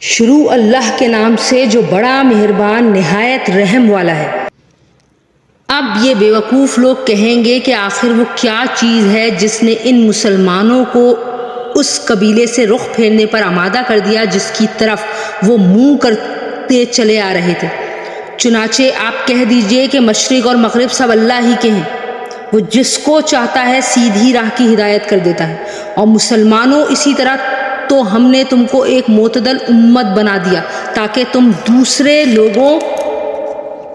شروع اللہ کے نام سے جو بڑا مہربان نہایت رحم والا ہے۔ اب یہ بیوقوف لوگ کہیں گے کہ آخر وہ کیا چیز ہے جس نے ان مسلمانوں کو اس قبیلے سے رخ پھیرنے پر آمادہ کر دیا جس کی طرف وہ منہ کرتے چلے آ رہے تھے۔ چنانچہ آپ کہہ دیجئے کہ مشرق اور مغرب سب اللہ ہی کے ہیں، وہ جس کو چاہتا ہے سیدھی راہ کی ہدایت کر دیتا ہے۔ اور مسلمانوں اسی طرح تو ہم نے تم کو ایک معتدل امت بنا دیا تاکہ تم دوسرے لوگوں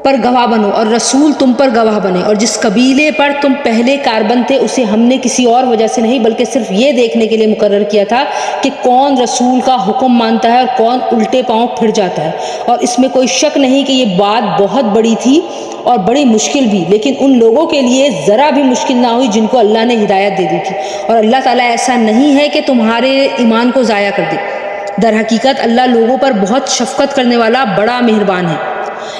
پر گواہ بنو اور رسول تم پر گواہ بنے، اور جس قبیلے پر تم پہلے کاربند تھے اسے ہم نے کسی اور وجہ سے نہیں بلکہ صرف یہ دیکھنے کے لیے مقرر کیا تھا کہ کون رسول کا حکم مانتا ہے اور کون الٹے پاؤں پھر جاتا ہے۔ اور اس میں کوئی شک نہیں کہ یہ بات بہت بڑی تھی اور بڑی مشکل بھی، لیکن ان لوگوں کے لیے ذرا بھی مشکل نہ ہوئی جن کو اللہ نے ہدایت دے دی تھی، اور اللہ تعالیٰ ایسا نہیں ہے کہ تمہارے ایمان کو ضائع کر دے۔ در حقیقت اللہ لوگوں پر بہت شفقت کرنے والا بڑا مہربان ہے۔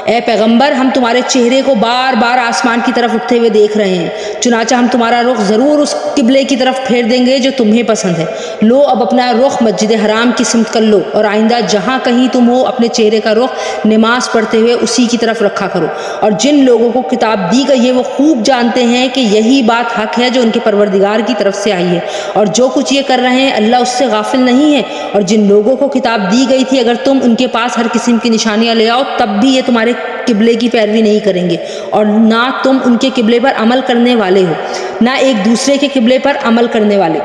اے پیغمبر، ہم تمہارے چہرے کو بار بار آسمان کی طرف اٹھتے ہوئے دیکھ رہے ہیں، چنانچہ ہم تمہارا رخ ضرور اس قبلے کی طرف پھیر دیں گے جو تمہیں پسند ہے۔ لو اب اپنا رخ مسجد حرام کی سمت کر لو، اور آئندہ جہاں کہیں تم ہو اپنے چہرے کا رخ نماز پڑھتے ہوئے اسی کی طرف رکھا کرو۔ اور جن لوگوں کو کتاب دی گئی ہے وہ خوب جانتے ہیں کہ یہی بات حق ہے جو ان کے پروردگار کی طرف سے آئی ہے، اور جو کچھ یہ کر رہے ہیں اللہ اس سے غافل نہیں ہے۔ اور جن لوگوں کو کتاب دی گئی تھی اگر تم ان کے پاس ہر قسم کی نشانیاں لے آؤ تب بھی یہ تمہارے قبلے کی پیروی نہیں کریں گے، اور نہ تم ان کے قبلے پر عمل کرنے والے ہو، نہ ایک دوسرے کے قبلے پر عمل کرنے والے۔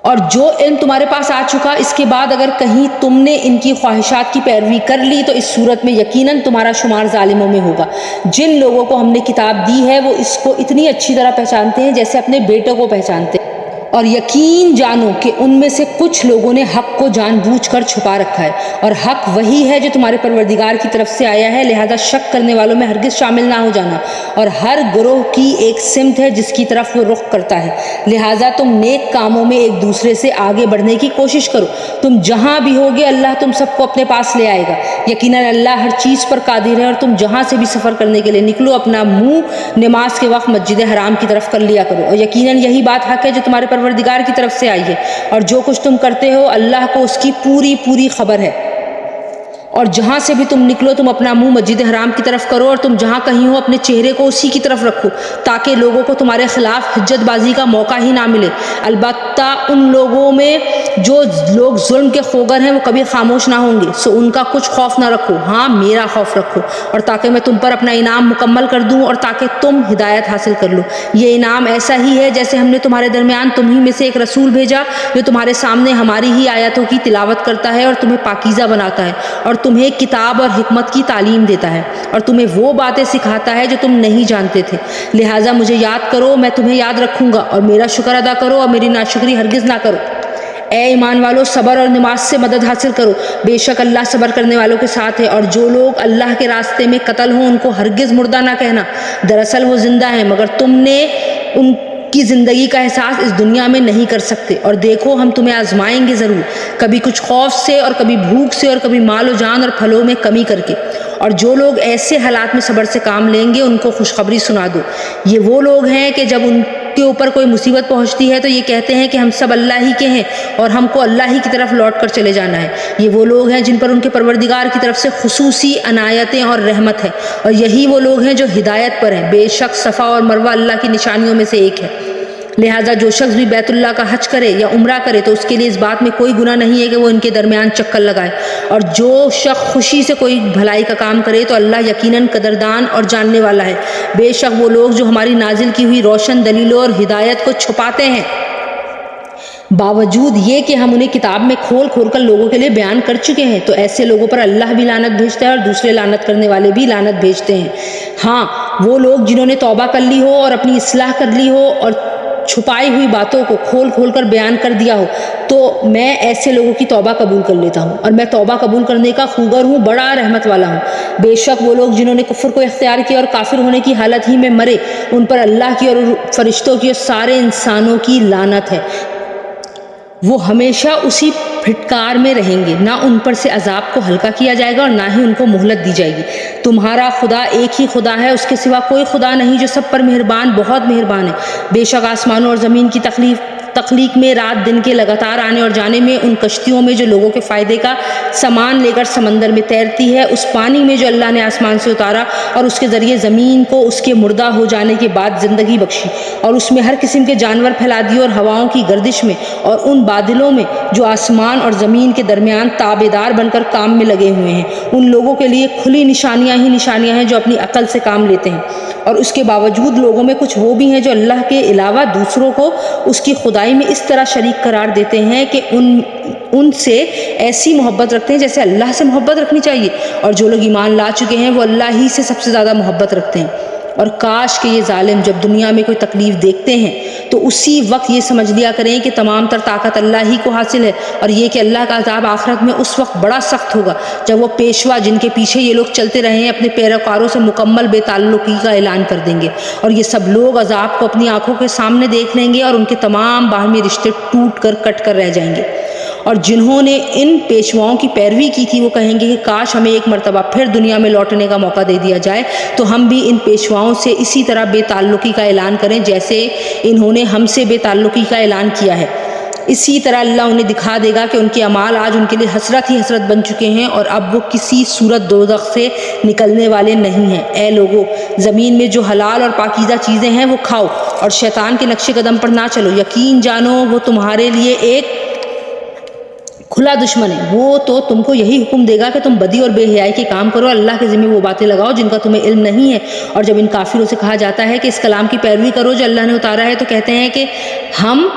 اور جو علم تمہارے پاس آ چکا اس کے بعد اگر کہیں تم نے ان کی خواہشات کی پیروی کر لی تو اس صورت میں یقیناً تمہارا شمار ظالموں میں ہوگا۔ جن لوگوں کو ہم نے کتاب دی ہے وہ اس کو اتنی اچھی طرح پہچانتے ہیں جیسے اپنے بیٹوں کو پہچانتے ہیں، اور یقین جانو کہ ان میں سے کچھ لوگوں نے حق کو جان بوجھ کر چھپا رکھا ہے، اور حق وہی ہے جو تمہارے پروردگار کی طرف سے آیا ہے، لہذا شک کرنے والوں میں ہرگز شامل نہ ہو جانا۔ اور ہر گروہ کی ایک سمت ہے جس کی طرف وہ رخ کرتا ہے، لہذا تم نیک کاموں میں ایک دوسرے سے آگے بڑھنے کی کوشش کرو۔ تم جہاں بھی ہوگے اللہ تم سب کو اپنے پاس لے آئے گا، یقیناً اللہ ہر چیز پر قادر ہے۔ اور تم جہاں سے بھی سفر کرنے کے لیے نکلو اپنا منہ نماز کے وقت مسجد حرام کی طرف کر لیا کرو، اور یقیناً یہی بات حق ہے جو تمہارے پروردگار کی طرف سے آئی ہے، اور جو کچھ تم کرتے ہو اللہ کو اس کی پوری پوری خبر ہے۔ اور جہاں سے بھی تم نکلو تم اپنا منہ مسجد حرام کی طرف کرو، اور تم جہاں کہیں ہو اپنے چہرے کو اسی کی طرف رکھو تاکہ لوگوں کو تمہارے خلاف حجت بازی کا موقع ہی نہ ملے۔ البتہ ان لوگوں میں جو لوگ ظلم کے خوگر ہیں وہ کبھی خاموش نہ ہوں گے، سو ان کا کچھ خوف نہ رکھو، ہاں میرا خوف رکھو، اور تاکہ میں تم پر اپنا انعام مکمل کر دوں اور تاکہ تم ہدایت حاصل کر لو۔ یہ انعام ایسا ہی ہے جیسے ہم نے تمہارے درمیان تمہیں میں سے ایک رسول بھیجا جو تمہارے سامنے ہماری ہی آیاتوں کی تلاوت کرتا ہے اور تمہیں پاکیزہ بناتا ہے، اور تمہیں کتاب اور حکمت کی تعلیم دیتا ہے، اور تمہیں وہ باتیں سکھاتا ہے جو تم نہیں جانتے تھے۔ لہٰذا مجھے یاد کرو، میں تمہیں یاد رکھوں گا، اور میرا شکر ادا کرو اور میری ناشکری ہرگز نہ کرو۔ اے ایمان والو، صبر اور نماز سے مدد حاصل کرو، بے شک اللہ صبر کرنے والوں کے ساتھ ہے۔ اور جو لوگ اللہ کے راستے میں قتل ہوں ان کو ہرگز مردہ نہ کہنا، دراصل وہ زندہ ہیں مگر تم نے ان کی زندگی کا احساس اس دنیا میں نہیں کر سکتے۔ اور دیکھو ہم تمہیں آزمائیں گے ضرور، کبھی کچھ خوف سے اور کبھی بھوک سے اور کبھی مال و جان اور پھلوں میں کمی کر کے۔ اور جو لوگ ایسے حالات میں صبر سے کام لیں گے ان کو خوشخبری سنا دو، یہ وہ لوگ ہیں کہ جب ان کے اوپر کوئی مصیبت پہنچتی ہے تو یہ کہتے ہیں کہ ہم سب اللہ ہی کے ہیں اور ہم کو اللہ ہی کی طرف لوٹ کر چلے جانا ہے۔ یہ وہ لوگ ہیں جن پر ان کے پروردگار کی طرف سے خصوصی عنایتیں اور رحمت ہے، اور یہی وہ لوگ ہیں جو ہدایت پر ہیں۔ بے شک صفا اور مروہ اللہ کی نشانیوں میں سے ایک ہے، لہٰذا جو شخص بھی بیت اللہ کا حج کرے یا عمرہ کرے تو اس کے لیے اس بات میں کوئی گناہ نہیں ہے کہ وہ ان کے درمیان چکر لگائے۔ اور جو شخص خوشی سے کوئی بھلائی کا کام کرے تو اللہ یقیناً قدردان اور جاننے والا ہے۔ بے شک وہ لوگ جو ہماری نازل کی ہوئی روشن دلیلوں اور ہدایت کو چھپاتے ہیں، باوجود یہ کہ ہم انہیں کتاب میں کھول کھول کر لوگوں کے لیے بیان کر چکے ہیں، تو ایسے لوگوں پر اللہ بھی لعنت بھیجتا ہے اور دوسرے لعنت کرنے والے بھی لعنت بھیجتے ہیں۔ ہاں وہ لوگ جنہوں نے توبہ کر لی ہو اور اپنی اصلاح کر لی ہو اور چھپائی ہوئی باتوں کو کھول کھول کر بیان کر دیا ہو تو میں ایسے لوگوں کی توبہ قبول کر لیتا ہوں، اور میں توبہ قبول کرنے کا خوگر ہوں، بڑا رحمت والا ہوں۔ بے شک وہ لوگ جنہوں نے کفر کو اختیار کیا اور کافر ہونے کی حالت ہی میں مرے ان پر اللہ کی اور فرشتوں کی اور سارے انسانوں کی لعنت ہے، وہ ہمیشہ اسی پھٹکار میں رہیں گے، نہ ان پر سے عذاب کو ہلکا کیا جائے گا اور نہ ہی ان کو مہلت دی جائے گی۔ تمہارا خدا ایک ہی خدا ہے، اس کے سوا کوئی خدا نہیں جو سب پر مہربان بہت مہربان ہے۔ بے شک آسمانوں اور زمین کی تخلیق تخلیق میں، رات دن کے لگاتار آنے اور جانے میں، ان کشتیوں میں جو لوگوں کے فائدے کا سامان لے کر سمندر میں تیرتی ہے، اس پانی میں جو اللہ نے آسمان سے اتارا اور اس کے ذریعے زمین کو اس کے مردہ ہو جانے کے بعد زندگی بخشی، اور اس میں ہر قسم کے جانور پھیلا دیے، اور ہواؤں کی گردش میں اور ان بادلوں میں جو آسمان اور زمین کے درمیان تابع دار بن کر کام میں لگے ہوئے ہیں، ان لوگوں کے لیے کھلی نشانیاں ہی نشانیاں ہیں جو اپنی عقل سے کام لیتے ہیں، اور اس کے باوجود لوگوں میں کچھ وہ بھی ہیں جو اللہ کے علاوہ دوسروں کو اس کی خدائی میں اس طرح شریک قرار دیتے ہیں کہ ان سے ایسی محبت رکھتے ہیں جیسے اللہ سے محبت رکھنی چاہیے، اور جو لوگ ایمان لا چکے ہیں وہ اللہ ہی سے سب سے زیادہ محبت رکھتے ہیں۔ اور کاش کہ یہ ظالم جب دنیا میں کوئی تکلیف دیکھتے ہیں تو اسی وقت یہ سمجھ لیا کریں کہ تمام تر طاقت اللہ ہی کو حاصل ہے، اور یہ کہ اللہ کا عذاب آخرت میں اس وقت بڑا سخت ہوگا جب وہ پیشوا جن کے پیچھے یہ لوگ چلتے رہے ہیں اپنے پیروکاروں سے مکمل بے تعلقی کا اعلان کر دیں گے، اور یہ سب لوگ عذاب کو اپنی آنکھوں کے سامنے دیکھ لیں گے، اور ان کے تمام باہمی رشتے ٹوٹ کر کٹ کر رہ جائیں گے۔ اور جنہوں نے ان پیشواؤں کی پیروی کی تھی وہ کہیں گے کہ کاش ہمیں ایک مرتبہ پھر دنیا میں لوٹنے کا موقع دے دیا جائے تو ہم بھی ان پیشواؤں سے اسی طرح بے تعلقی کا اعلان کریں جیسے انہوں نے ہم سے بے تعلقی کا اعلان کیا ہے۔ اسی طرح اللہ انہیں دکھا دے گا کہ ان کے اعمال آج ان کے لیے حسرت ہی حسرت بن چکے ہیں، اور اب وہ کسی صورت دوزخ سے نکلنے والے نہیں ہیں۔ اے لوگو، زمین میں جو حلال اور پاکیزہ چیزیں ہیں وہ کھاؤ، اور شیطان کے نقش قدم پر نہ چلو، یقین جانو وہ تمہارے لیے ایک کھلا دشمن ہے۔ وہ تو تم کو یہی حکم دے گا کہ تم بدی اور بے حیائی کے کام کرو، اللہ کے ذمہ وہ باتیں لگاؤ جن کا تمہیں علم نہیں ہے۔ اور جب ان کافروں سے کہا جاتا ہے کہ اس کلام کی پیروی کرو جو اللہ نے اتارا ہے، تو کہتے ہیں کہ ہم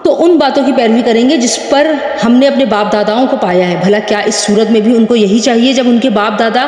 تو ان باتوں کی پیروی کریں گے جس پر ہم نے اپنے باپ داداؤں کو پایا ہے۔ بھلا کیا اس صورت میں بھی ان کو یہی چاہیے جب ان کے باپ دادا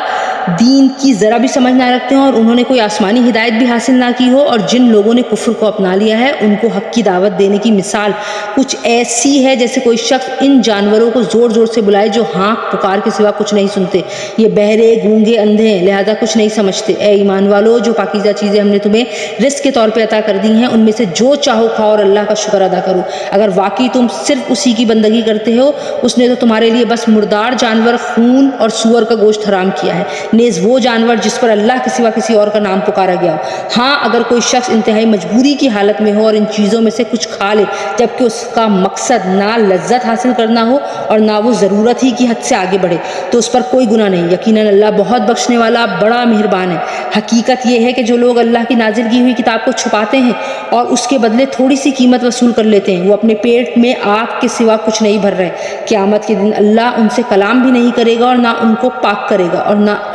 دین کی ذرا بھی سمجھ نہ رکھتے ہوں اور انہوں نے کوئی آسمانی ہدایت بھی حاصل نہ کی ہو؟ اور جن لوگوں نے کفر کو اپنا لیا ہے ان کو حق کی دعوت دینے کی مثال کچھ ایسی ہے جیسے کوئی شخص ان جانوروں کو زور زور سے بلائے جو ہانک پکار کے سوا کچھ نہیں سنتے۔ یہ بہرے، گونگے، اندھے ہیں، لہذا کچھ نہیں سمجھتے۔ اے ایمان والو، جو پاکیزہ چیزیں ہم نے تمہیں رزق کے طور پہ عطا کر دی ہیں ان میں سے جو چاہو کھاؤ اور اللہ کا شکر ادا کرو۔ اگر واقعی تم صرف اسی کی بندگی کرتے ہو، اس نے تو تمہارے لیے بس مردار جانور، خون اور سور کا گوشت حرام کیا ہے، نیز وہ جانور جس پر اللہ کے سوا کسی اور کا نام پکارا گیا ہو۔ ہاں، اگر کوئی شخص انتہائی مجبوری کی حالت میں ہو اور ان چیزوں میں سے کچھ کھا لے جبکہ اس کا مقصد نہ لذت حاصل کرنا ہو اور نہ وہ ضرورت ہی کی حد سے آگے بڑھے، تو اس پر کوئی گناہ نہیں۔ یقیناً اللہ بہت بخشنے والا، بڑا مہربان ہے۔ حقیقت یہ ہے کہ جو لوگ اللہ کی نازل کی ہوئی کتاب کو چھپاتے ہیں اور اس کے بدلے تھوڑی سی قیمت وصول کر لیتے ہیں، وہ اپنے پیٹ میں آگ کے سوا کچھ نہیں بھر رہے۔ قیامت کے دن اللہ ان سے کلام بھی نہیں کرے گا اور نہ ان کو پاک کرے گا،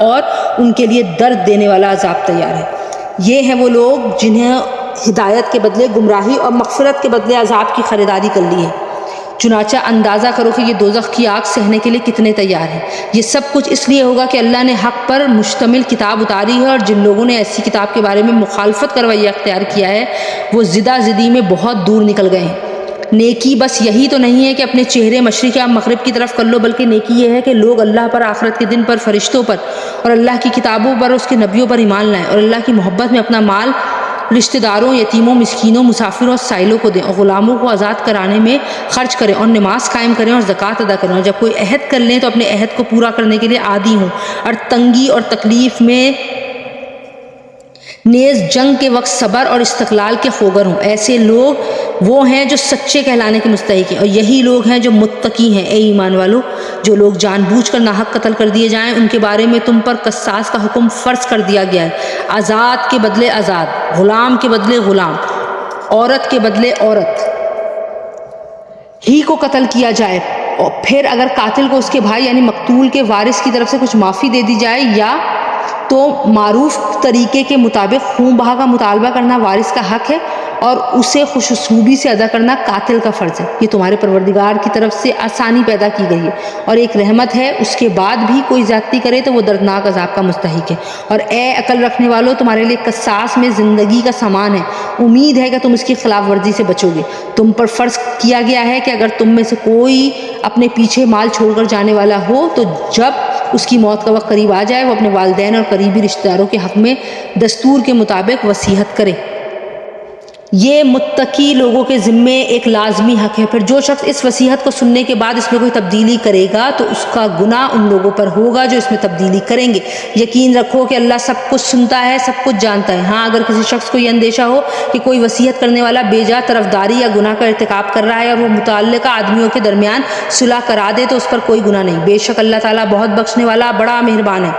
اور ان کے لیے درد دینے والا عذاب تیار ہے۔ یہ ہیں وہ لوگ جنہیں ہدایت کے بدلے گمراہی اور مغفرت کے بدلے عذاب کی خریداری کر لی ہے۔ چنانچہ اندازہ کرو کہ یہ دوزخ کی آگ سہنے کے لیے کتنے تیار ہیں۔ یہ سب کچھ اس لیے ہوگا کہ اللہ نے حق پر مشتمل کتاب اتاری ہے، اور جن لوگوں نے ایسی کتاب کے بارے میں مخالفت کا رویہ اختیار کیا ہے وہ زدہ زدی میں بہت دور نکل گئے ہیں۔ نیکی بس یہی تو نہیں ہے کہ اپنے چہرے مشرق یا مغرب کی طرف کر لو، بلکہ نیکی یہ ہے کہ لوگ اللہ پر، آخرت کے دن پر، فرشتوں پر اور اللہ کی کتابوں پر، اس کے نبیوں پر ایمان لائیں، اور اللہ کی محبت میں اپنا مال رشتہ داروں، یتیموں، مسکینوں، مسافروں اور سائلوں کو دیں، اور غلاموں کو آزاد کرانے میں خرچ کریں، اور نماز قائم کریں اور زکوٰۃ ادا کریں، اور جب کوئی عہد کر لیں تو اپنے عہد کو پورا کرنے کے لیے عادی ہوں، اور تنگی اور تکلیف میں نیز جنگ کے وقت صبر اور استقلال کے خوگر ہوں۔ ایسے لوگ وہ ہیں جو سچے کہلانے کے مستحق ہیں، اور یہی لوگ ہیں جو متقی ہیں۔ اے ایمان والو، جو لوگ جان بوجھ کر ناحق قتل کر دیے جائیں ان کے بارے میں تم پر قصاص کا حکم فرض کر دیا گیا ہے۔ آزاد کے بدلے آزاد، غلام کے بدلے غلام، عورت کے بدلے عورت ہی کو قتل کیا جائے، اور پھر اگر قاتل کو اس کے بھائی یعنی مقتول کے وارث کی طرف سے کچھ معافی دے دی جائے، یا تو معروف طریقے کے مطابق خون بہا کا مطالبہ کرنا وارث کا حق ہے، اور اسے خوش اسلوبی سے ادا کرنا قاتل کا فرض ہے۔ یہ تمہارے پروردگار کی طرف سے آسانی پیدا کی گئی ہے اور ایک رحمت ہے۔ اس کے بعد بھی کوئی زیادتی کرے تو وہ دردناک عذاب کا مستحق ہے۔ اور اے عقل رکھنے والو، تمہارے لیے قصاص میں زندگی کا سامان ہے، امید ہے کہ تم اس کی خلاف ورزی سے بچو گے۔ تم پر فرض کیا گیا ہے کہ اگر تم میں سے کوئی اپنے پیچھے مال چھوڑ کر جانے والا ہو تو جب اس کی موت کا وقت قریب آ جائے وہ اپنے والدین اور قریبی رشتہ داروں کے حق میں دستور کے مطابق وصیت کرے۔ یہ متقی لوگوں کے ذمے ایک لازمی حق ہے۔ پھر جو شخص اس وصیحت کو سننے کے بعد اس میں کوئی تبدیلی کرے گا تو اس کا گناہ ان لوگوں پر ہوگا جو اس میں تبدیلی کریں گے۔ یقین رکھو کہ اللہ سب کچھ سنتا ہے، سب کچھ جانتا ہے۔ ہاں اگر کسی شخص کو یہ اندیشہ ہو کہ کوئی وصیت کرنے والا بے جا طرفداری یا گناہ کا ارتکاب کر رہا ہے اور وہ متعلقہ آدمیوں کے درمیان صلح کرا دے تو اس پر کوئی گناہ نہیں، بے شک اللہ تعالیٰ بہت بخشنے والا بڑا مہربان ہے۔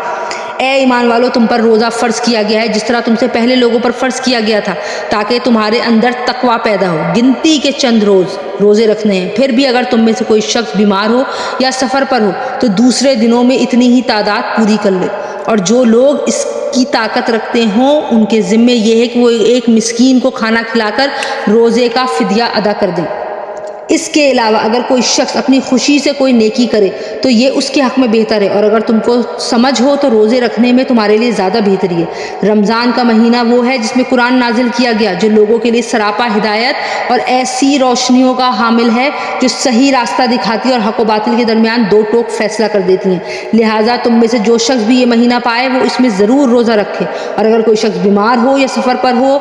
اے ایمان والو، تم پر روزہ فرض کیا گیا ہے جس طرح تم سے پہلے لوگوں پر فرض کیا گیا تھا تاکہ تمہارے اندر تقوی پیدا ہو۔ گنتی کے چند روزے رکھنے ہیں۔ پھر بھی اگر تم میں سے کوئی شخص بیمار ہو یا سفر پر ہو تو دوسرے دنوں میں اتنی ہی تعداد پوری کر لے، اور جو لوگ اس کی طاقت رکھتے ہوں ان کے ذمے یہ ہے کہ وہ ایک مسکین کو کھانا کھلا کر روزے کا فدیہ ادا کر دیں۔ اس کے علاوہ اگر کوئی شخص اپنی خوشی سے کوئی نیکی کرے تو یہ اس کے حق میں بہتر ہے، اور اگر تم کو سمجھ ہو تو روزے رکھنے میں تمہارے لیے زیادہ بہتری ہے۔ رمضان کا مہینہ وہ ہے جس میں قرآن نازل کیا گیا، جو لوگوں کے لیے سراپا ہدایت اور ایسی روشنیوں کا حامل ہے جو صحیح راستہ دکھاتی ہے اور حق و باطل کے درمیان دو ٹوک فیصلہ کر دیتی ہیں۔ لہٰذا تم میں سے جو شخص بھی یہ مہینہ پائے وہ اس میں ضرور روزہ رکھے، اور اگر کوئی شخص بیمار ہو یا سفر پر ہو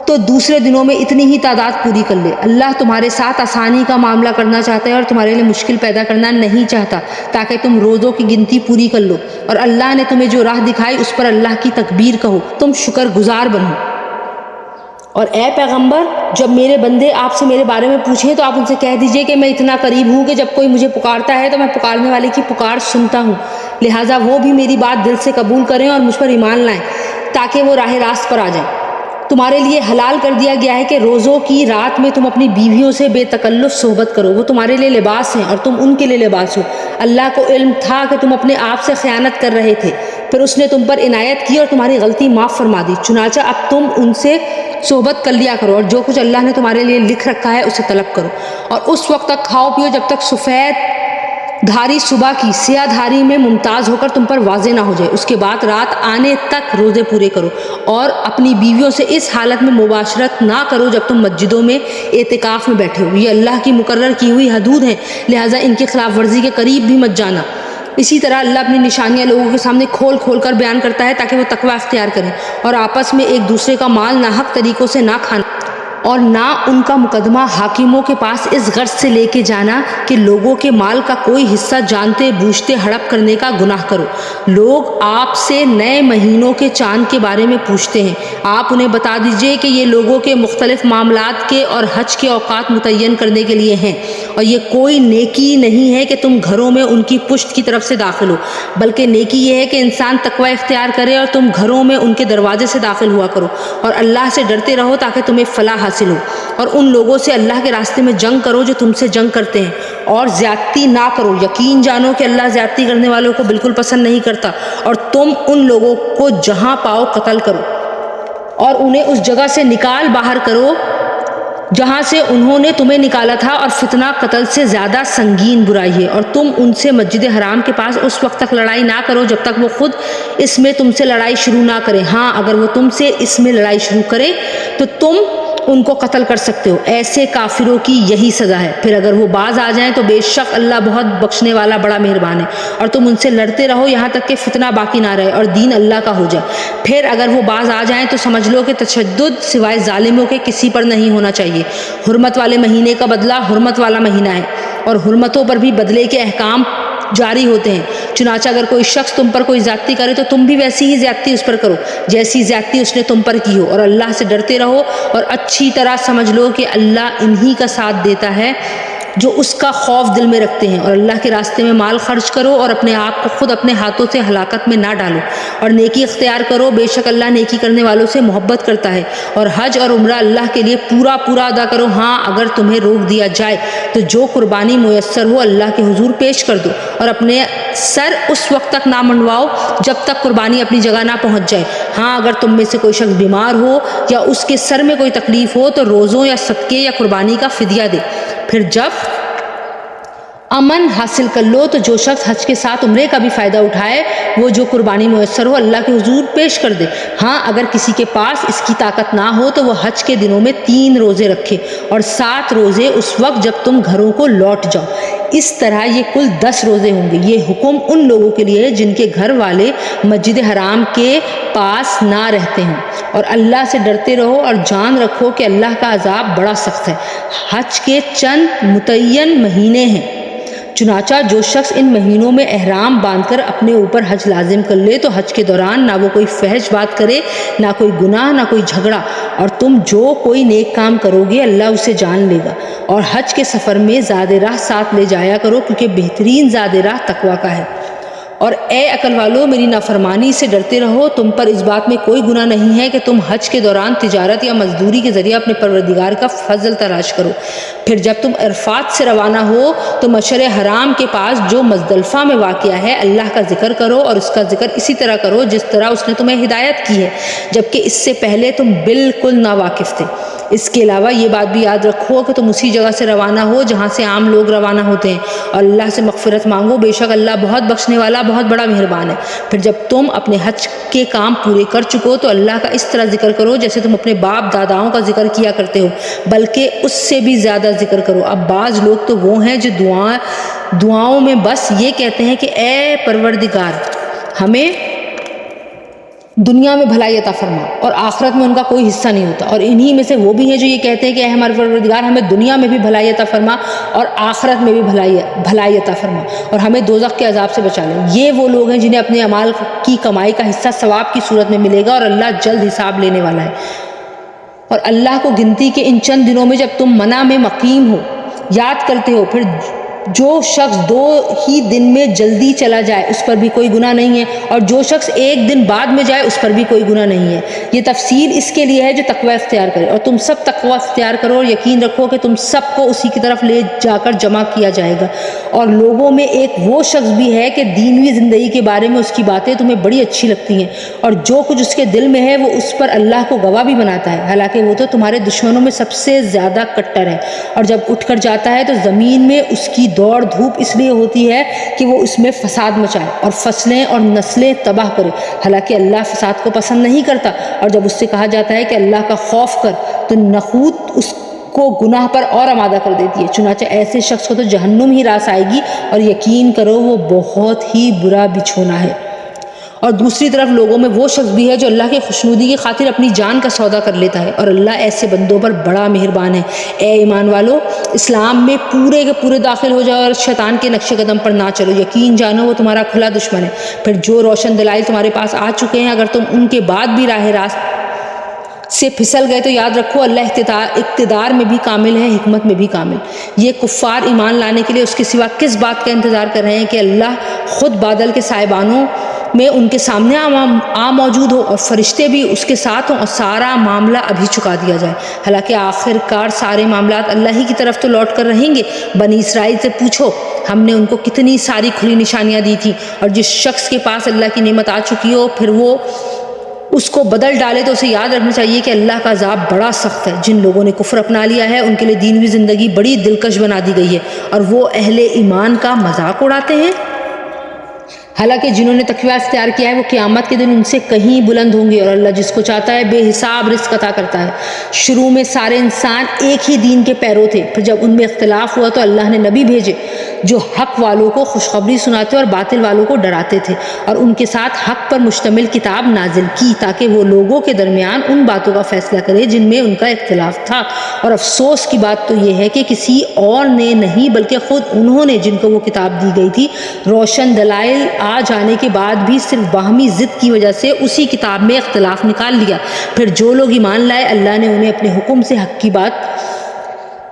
تو دوسرے دنوں میں اتنی ہی تعداد پوری کر لے۔ اللہ تمہارے ساتھ آسانی کا معاملہ کرنا چاہتا ہے اور تمہارے لیے مشکل پیدا کرنا نہیں چاہتا تاکہ تم روزوں کی گنتی پوری کر لو، اور اللہ نے تمہیں جو راہ دکھائی اس پر اللہ کی تکبیر کہو، تم شکر گزار بنو۔ اور اے پیغمبر، جب میرے بندے آپ سے میرے بارے میں پوچھیں تو آپ ان سے کہہ دیجئے کہ میں اتنا قریب ہوں کہ جب کوئی مجھے پکارتا ہے تو میں پکارنے والے کی پکار سنتا ہوں، لہٰذا وہ بھی میری بات دل سے قبول کریں اور مجھ پر ایمان لائیں تاکہ وہ راہ راست پر آ جائیں۔ تمہارے لیے حلال کر دیا گیا ہے کہ روزوں کی رات میں تم اپنی بیویوں سے بے تکلف صحبت کرو، وہ تمہارے لیے لباس ہیں اور تم ان کے لیے لباس ہو۔ اللہ کو علم تھا کہ تم اپنے آپ سے خیانت کر رہے تھے، پھر اس نے تم پر عنایت کی اور تمہاری غلطی معاف فرما دی، چنانچہ اب تم ان سے صحبت کر لیا کرو، اور جو کچھ اللہ نے تمہارے لیے لکھ رکھا ہے اسے طلب کرو، اور اس وقت تک کھاؤ پیو جب تک سفید دھاری صبح کی سیاہ دھاری میں ممتاز ہو کر تم پر واضح نہ ہو جائے۔ اس کے بعد رات آنے تک روزے پورے کرو، اور اپنی بیویوں سے اس حالت میں مباشرت نہ کرو جب تم مسجدوں میں اعتکاف میں بیٹھے ہو۔ یہ اللہ کی مقرر کی ہوئی حدود ہیں، لہٰذا ان کی خلاف ورزی کے قریب بھی مت جانا۔ اسی طرح اللہ اپنی نشانیاں لوگوں کے سامنے کھول کھول کر بیان کرتا ہے تاکہ وہ تقوی اختیار کریں، اور آپس میں ایک دوسرے کا مال ناحق طریقوں سے نہ کھانا، اور نہ ان کا مقدمہ حاکموں کے پاس اس غرض سے لے کے جانا کہ لوگوں کے مال کا کوئی حصہ جانتے بوجھتے ہڑپ کرنے کا گناہ کرو۔ لوگ آپ سے نئے مہینوں کے چاند کے بارے میں پوچھتے ہیں، آپ انہیں بتا دیجئے کہ یہ لوگوں کے مختلف معاملات کے اور حج کے اوقات متعین کرنے کے لیے ہیں، اور یہ کوئی نیکی نہیں ہے کہ تم گھروں میں ان کی پشت کی طرف سے داخل ہو، بلکہ نیکی یہ ہے کہ انسان تقوی اختیار کرے اور تم گھروں میں ان کے دروازے سے داخل ہوا کرو، اور اللہ سے ڈرتے رہو تاکہ تمہیں فلاح حاصل ہو، اور ان لوگوں سے اللہ کے راستے میں جنگ کرو جو تم سے جنگ کرتے ہیں، اور زیادتی نہ کرو، یقین جانو کہ اللہ زیادتی کرنے والوں کو بالکل پسند نہیں کرتا، اور تم ان لوگوں کو جہاں پاؤ قتل کرو، اور انہیں اس جگہ سے نکال باہر کرو جہاں سے انہوں نے تمہیں نکالا تھا، اور فتنہ قتل سے زیادہ سنگین برائی ہے، اور تم ان سے مسجد حرام کے پاس اس وقت تک لڑائی نہ کرو جب تک وہ خود اس میں تم سے لڑائی شروع نہ کرے۔ ہاں اگر وہ تم سے اس میں لڑائی شروع کرے تو تم ان کو قتل کر سکتے ہو، ایسے کافروں کی یہی سزا ہے۔ پھر اگر وہ باز آ جائیں تو بے شک اللہ بہت بخشنے والا بڑا مہربان ہے، اور تم ان سے لڑتے رہو یہاں تک کہ فتنہ باقی نہ رہے اور دین اللہ کا ہو جائے۔ پھر اگر وہ باز آ جائیں تو سمجھ لو کہ تشدد سوائے ظالموں کے کسی پر نہیں ہونا چاہیے۔ حرمت والے مہینے کا بدلہ حرمت والا مہینہ ہے، اور حرمتوں پر بھی بدلے کے احکام جاری ہوتے ہیں، چنانچہ اگر کوئی شخص تم پر کوئی زیادتی کرے تو تم بھی ویسی ہی زیادتی اس پر کرو جیسی زیادتی اس نے تم پر کی ہو، اور اللہ سے ڈرتے رہو، اور اچھی طرح سمجھ لو کہ اللہ انہی کا ساتھ دیتا ہے جو اس کا خوف دل میں رکھتے ہیں، اور اللہ کے راستے میں مال خرچ کرو اور اپنے آپ کو خود اپنے ہاتھوں سے ہلاکت میں نہ ڈالو، اور نیکی اختیار کرو، بے شک اللہ نیکی کرنے والوں سے محبت کرتا ہے، اور حج اور عمرہ اللہ کے لیے پورا پورا ادا کرو۔ ہاں اگر تمہیں روک دیا جائے تو جو قربانی میسر ہو اللہ کے حضور پیش کر دو، اور اپنے سر اس وقت تک نہ منڈواؤ جب تک قربانی اپنی جگہ نہ پہنچ جائے۔ ہاں اگر تم میں سے کوئی شخص بیمار ہو یا اس کے سر میں کوئی تکلیف ہو تو روزوں یا صدقے یا قربانی کا فدیہ دے۔ پھر جب امن حاصل کر لو تو جو شخص حج کے ساتھ عمرے کا بھی فائدہ اٹھائے وہ جو قربانی میسر ہو اللہ کے حضور پیش کر دے۔ ہاں اگر کسی کے پاس اس کی طاقت نہ ہو تو وہ حج کے دنوں میں 3 روزے رکھے، اور 7 روزے اس وقت جب تم گھروں کو لوٹ جاؤ۔ اس طرح یہ کل 10 روزے ہوں گے۔ یہ حکم ان لوگوں کے لیے ہے جن کے گھر والے مسجد حرام کے پاس نہ رہتے ہیں، اور اللہ سے ڈرتے رہو اور جان رکھو کہ اللہ کا عذاب بڑا سخت ہے۔ حج کے چند متعین مہینے ہیں، چنانچہ جو شخص ان مہینوں میں احرام باندھ کر اپنے اوپر حج لازم کر لے تو حج کے دوران نہ وہ کوئی فحش بات کرے، نہ کوئی گناہ، نہ کوئی جھگڑا، اور تم جو کوئی نیک کام کرو گے اللہ اسے جان لے گا۔ اور حج کے سفر میں زاد راہ ساتھ لے جایا کرو، کیونکہ بہترین زاد راہ تقویٰ کا ہے۔ اور اے عقل والو، میری نافرمانی سے ڈرتے رہو، تم پر اس بات میں کوئی گناہ نہیں ہے کہ تم حج کے دوران تجارت یا مزدوری کے ذریعے اپنے پروردگار کا فضل تلاش کرو۔ پھر جب تم عرفات سے روانہ ہو تو مشعر حرام کے پاس جو مزدلفہ میں واقع ہے اللہ کا ذکر کرو، اور اس کا ذکر اسی طرح کرو جس طرح اس نے تمہیں ہدایت کی ہے، جبکہ اس سے پہلے تم بالکل ناواقف تھے۔ اس کے علاوہ یہ بات بھی یاد رکھو کہ تم اسی جگہ سے روانہ ہو جہاں سے عام لوگ روانہ ہوتے ہیں، اور اللہ سے مغفرت مانگو، بے شک اللہ بہت بخشنے والا، بہت بڑا مہربان ہے۔ پھر جب تم اپنے حج کے کام پورے کر چکو تو اللہ کا اس طرح ذکر کرو جیسے تم اپنے باپ داداؤں کا ذکر کیا کرتے ہو، بلکہ اس سے بھی زیادہ ذکر کرو۔ اب بعض لوگ تو وہ ہیں جو دعاؤں میں بس یہ کہتے ہیں کہ اے پروردگار ہمیں دنیا میں بھلائی عطا فرما، اور آخرت میں ان کا کوئی حصہ نہیں ہوتا۔ اور انہی میں سے وہ بھی ہیں جو یہ کہتے ہیں کہ اے ہمارے پروردگار ہمیں دنیا میں بھی بھلائی عطا فرما اور آخرت میں بھی بھلائی عطا فرما، اور ہمیں دوزخ کے عذاب سے بچا لیں۔ یہ وہ لوگ ہیں جنہیں اپنے اعمال کی کمائی کا حصہ ثواب کی صورت میں ملے گا، اور اللہ جلد حساب لینے والا ہے۔ اور اللہ کو گنتی کے ان چند دنوں میں جب تم منع میں مقیم ہو یاد کرتے ہو، پھر جو شخص 2 ہی دن میں جلدی چلا جائے اس پر بھی کوئی گناہ نہیں ہے، اور جو شخص 1 دن بعد میں جائے اس پر بھی کوئی گناہ نہیں ہے۔ یہ تفصیل اس کے لیے ہے جو تقوی اختیار کرے، اور تم سب تقوی اختیار کرو اور یقین رکھو کہ تم سب کو اسی کی طرف لے جا کر جمع کیا جائے گا۔ اور لوگوں میں ایک وہ شخص بھی ہے کہ دینوی زندگی کے بارے میں اس کی باتیں تمہیں بڑی اچھی لگتی ہیں، اور جو کچھ اس کے دل میں ہے وہ اس پر اللہ کو گواہ بھی بناتا ہے، حالانکہ وہ تو تمہارے دشمنوں میں سب سے زیادہ کٹر ہے۔ اور جب اٹھ کر جاتا ہے تو زمین میں اس کی دوڑ دھوپ اس لیے ہوتی ہے کہ وہ اس میں فساد مچائے اور فصلیں اور نسلیں تباہ کرے، حالانکہ اللہ فساد کو پسند نہیں کرتا۔ اور جب اس سے کہا جاتا ہے کہ اللہ کا خوف کر تو نخوت اس کو گناہ پر اور آمادہ کر دیتی ہے، چنانچہ ایسے شخص کو تو جہنم ہی راس آئے گی، اور یقین کرو وہ بہت ہی برا بچھونا ہے۔ اور دوسری طرف لوگوں میں وہ شخص بھی ہے جو اللہ کی خوشنودی کی خاطر اپنی جان کا سودا کر لیتا ہے، اور اللہ ایسے بندوں پر بڑا مہربان ہے۔ اے ایمان والو، اسلام میں پورے کے پورے داخل ہو جاؤ اور شیطان کے نقش قدم پر نہ چلو، یقین جانو وہ تمہارا کھلا دشمن ہے۔ پھر جو روشن دلائل تمہارے پاس آ چکے ہیں، اگر تم ان کے بعد بھی راہ راست سے پھسل گئے تو یاد رکھو اللہ اقتدار میں بھی کامل ہے، حکمت میں بھی کامل۔ یہ کفار ایمان لانے کے لیے اس کے سوا کس بات کا انتظار کر رہے ہیں کہ اللہ خود بادل کے سائبانوں میں ان کے سامنے موجود ہو اور فرشتے بھی اس کے ساتھ ہوں اور سارا معاملہ ابھی چکا دیا جائے، حالانکہ آخر کار سارے معاملات اللہ ہی کی طرف تو لوٹ کر رہیں گے۔ بنی اسرائیل سے پوچھو ہم نے ان کو کتنی ساری کھلی نشانیاں دی تھیں، اور جس شخص کے پاس اللہ کی نعمت آ چکی ہو پھر وہ اس کو بدل ڈالے تو اسے یاد رکھنا چاہیے کہ اللہ کا عذاب بڑا سخت ہے۔ جن لوگوں نے کفر اپنا لیا ہے ان کے لیے دینوی زندگی بڑی دلکش بنا دی گئی ہے، اور وہ اہل ایمان کا مذاق اڑاتے ہیں، حالانکہ جنہوں نے تقوی اختیار کیا ہے وہ قیامت کے دن ان سے کہیں بلند ہوں گے، اور اللہ جس کو چاہتا ہے بے حساب رزق عطا کرتا ہے۔ شروع میں سارے انسان ایک ہی دین کے پیرو تھے، پھر جب ان میں اختلاف ہوا تو اللہ نے نبی بھیجے جو حق والوں کو خوشخبری سناتے اور باطل والوں کو ڈراتے تھے، اور ان کے ساتھ حق پر مشتمل کتاب نازل کی تاکہ وہ لوگوں کے درمیان ان باتوں کا فیصلہ کرے جن میں ان کا اختلاف تھا۔ اور افسوس کی بات تو یہ ہے کہ کسی اور نے نہیں بلکہ خود انہوں نے، جن کو وہ کتاب دی گئی تھی، روشن دلائل آ جانے کے بعد بھی صرف باہمی ضد کی وجہ سے اسی کتاب میں اختلاف نکال لیا۔ پھر جو لوگ ایمان لائے اللہ نے انہیں اپنے حکم سے حق کی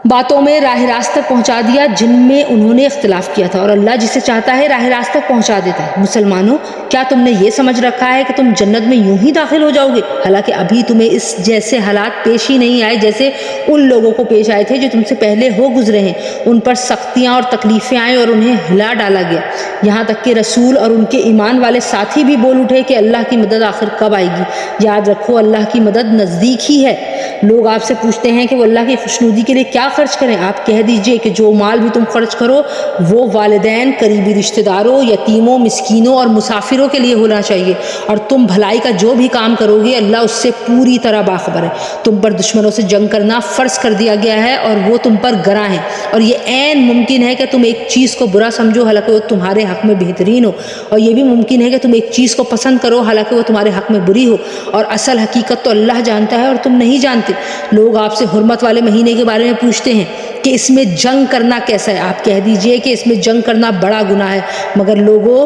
باتوں میں راہ راست تک پہنچا دیا جن میں انہوں نے اختلاف کیا تھا، اور اللہ جسے چاہتا ہے راہ راست تک پہنچا دیتا ہے۔ مسلمانوں، کیا تم نے یہ سمجھ رکھا ہے کہ تم جنت میں یوں ہی داخل ہو جاؤ گے، حالانکہ ابھی تمہیں اس جیسے حالات پیش ہی نہیں آئے جیسے ان لوگوں کو پیش آئے تھے جو تم سے پہلے ہو گزرے ہیں۔ ان پر سختیاں اور تکلیفیں آئیں اور انہیں ہلا ڈالا گیا، یہاں تک کہ رسول اور ان کے ایمان والے ساتھی بھی بول اٹھے کہ اللہ کی مدد آخر کب آئے گی؟ یاد رکھو اللہ کی مدد نزدیک ہی ہے۔ لوگ آپ سے پوچھتے ہیں کہ وہ اللہ کی خوشنودی کے لیے کیا خرچ کریں؟ آپ کہہ دیجئے کہ جو مال بھی تم خرچ کرو وہ والدین، قریبی رشتہ داروں، یتیموں، مسکینوں اور مسافروں کے لیے ہونا چاہیے، اور تم بھلائی کا جو بھی کام کرو گے اللہ اس سے پوری طرح باخبر ہے۔ تم پر دشمنوں سے جنگ کرنا فرض کر دیا گیا ہے اور وہ تم پر گراں ہیں، اور یہ عین ممکن ہے کہ تم ایک چیز کو برا سمجھو حالانکہ وہ تمہارے حق میں بہترین ہو، اور یہ بھی ممکن ہے کہ تم ایک چیز کو پسند کرو حالانکہ وہ تمہارے حق میں بری ہو، اور اصل حقیقت تو اللہ جانتا ہے اور تم نہیں جانتے۔ لوگ آپ سے حرمت والے مہینے کے بارے میں پوچھتے ہیں کہ اس میں جنگ کرنا کیسا ہے؟ آپ کہہ دیجئے کہ اس میں جنگ کرنا بڑا گناہ ہے، مگر لوگوں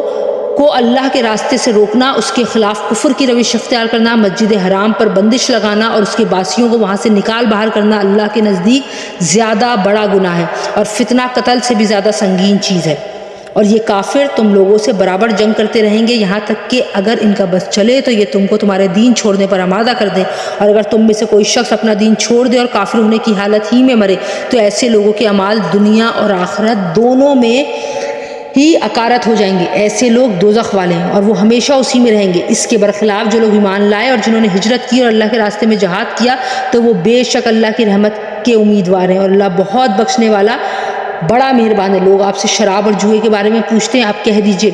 کو اللہ کے راستے سے روکنا، اس کے خلاف کفر کی روش اختیار کرنا، مسجد حرام پر بندش لگانا اور اس کے باسیوں کو وہاں سے نکال باہر کرنا اللہ کے نزدیک زیادہ بڑا گناہ ہے، اور فتنہ قتل سے بھی زیادہ سنگین چیز ہے۔ اور یہ کافر تم لوگوں سے برابر جنگ کرتے رہیں گے یہاں تک کہ اگر ان کا بس چلے تو یہ تم کو تمہارے دین چھوڑنے پر آمادہ کر دیں، اور اگر تم میں سے کوئی شخص اپنا دین چھوڑ دے اور کافر ہونے کی حالت ہی میں مرے تو ایسے لوگوں کے اعمال دنیا اور آخرت دونوں میں ہی اکارت ہو جائیں گے۔ ایسے لوگ دوزخ والے ہیں اور وہ ہمیشہ اسی میں رہیں گے۔ اس کے برخلاف جو لوگ ایمان لائے اور جنہوں نے ہجرت کی اور اللہ کے راستے میں جہاد کیا تو وہ بے شک اللہ کی رحمت کے امیدوار ہیں، اور اللہ بہت بخشنے والا بڑا مہربان ہے۔ لوگ آپ سے شراب اور جوئے کے بارے میں پوچھتے ہیں، آپ کہہ دیجئے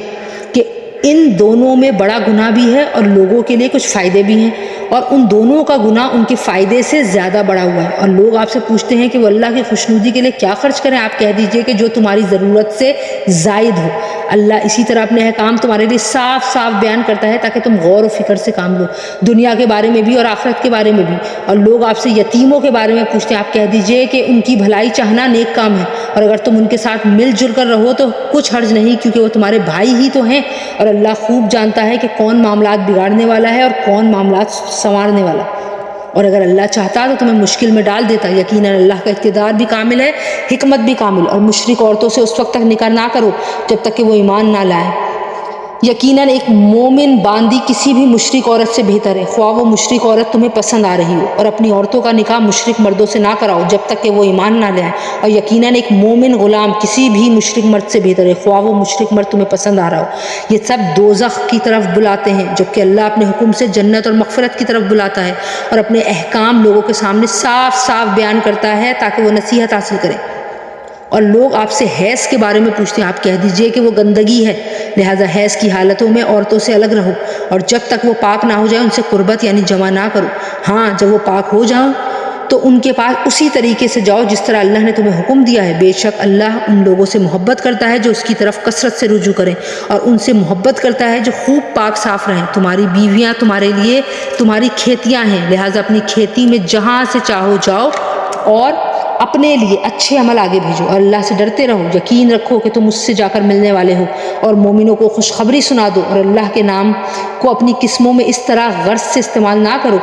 کہ ان دونوں میں بڑا گناہ بھی ہے اور لوگوں کے لیے کچھ فائدے بھی ہیں، اور ان دونوں کا گناہ ان کے فائدے سے زیادہ بڑا ہوا ہے۔ اور لوگ آپ سے پوچھتے ہیں کہ وہ اللہ کی خوشنودی کے لیے کیا خرچ کریں؟ آپ کہہ دیجئے کہ جو تمہاری ضرورت سے زائد ہو۔ اللہ اسی طرح اپنے احکام تمہارے لیے صاف صاف بیان کرتا ہے تاکہ تم غور و فکر سے کام لو، دنیا کے بارے میں بھی اور آخرت کے بارے میں بھی۔ اور لوگ آپ سے یتیموں کے بارے میں پوچھتے ہیں، آپ کہہ دیجئے کہ ان کی بھلائی چاہنا نیک کام ہے، اور اگر تم ان کے ساتھ مل جل کر رہو تو کچھ حرج نہیں، کیونکہ وہ تمہارے بھائی ہی تو ہیں، اور اللہ خوب جانتا ہے کہ کون معاملات بگاڑنے والا ہے اور کون معاملات سنوارنے والا۔ اور اگر اللہ چاہتا تو تمہیں مشکل میں ڈال دیتا، یقیناً اللہ کا اقتدار بھی کامل ہے، حکمت بھی کامل۔ اور مشرک عورتوں سے اس وقت تک نکاح نہ کرو جب تک کہ وہ ایمان نہ لائیں، یقیناً ایک مومن باندی کسی بھی مشرک عورت سے بہتر ہے، خواہ وہ مشرک عورت تمہیں پسند آ رہی ہو۔ اور اپنی عورتوں کا نکاح مشرک مردوں سے نہ کراؤ جب تک کہ وہ ایمان نہ لائیں، اور یقیناً ایک مومن غلام کسی بھی مشرک مرد سے بہتر ہے، خواہ وہ مشرک مرد تمہیں پسند آ رہا ہو۔ یہ سب دوزخ کی طرف بلاتے ہیں، جبکہ اللہ اپنے حکم سے جنت اور مغفرت کی طرف بلاتا ہے، اور اپنے احکام لوگوں کے سامنے صاف صاف بیان کرتا ہے تاکہ وہ نصیحت حاصل کریں۔ اور لوگ آپ سے حیض کے بارے میں پوچھتے ہیں، آپ کہہ دیجئے کہ وہ گندگی ہے، لہٰذا حیض کی حالتوں میں عورتوں سے الگ رہو، اور جب تک وہ پاک نہ ہو جائے ان سے قربت یعنی جمع نہ کرو۔ ہاں جب وہ پاک ہو جاؤ تو ان کے پاس اسی طریقے سے جاؤ جس طرح اللہ نے تمہیں حکم دیا ہے، بے شک اللہ ان لوگوں سے محبت کرتا ہے جو اس کی طرف کثرت سے رجوع کریں، اور ان سے محبت کرتا ہے جو خوب پاک صاف رہیں۔ تمہاری بیویاں تمہارے لیے تمہاری کھیتیاں ہیں، لہٰذا اپنی کھیتی میں جہاں سے چاہو جاؤ اور اپنے لیے اچھے عمل آگے بھیجو، اور اللہ سے ڈرتے رہو، یقین رکھو کہ تم اس سے جا کر ملنے والے ہو۔ اور مومنوں کو خوشخبری سنا دو، اور اللہ کے نام کو اپنی قسموں میں اس طرح غرض سے استعمال نہ کرو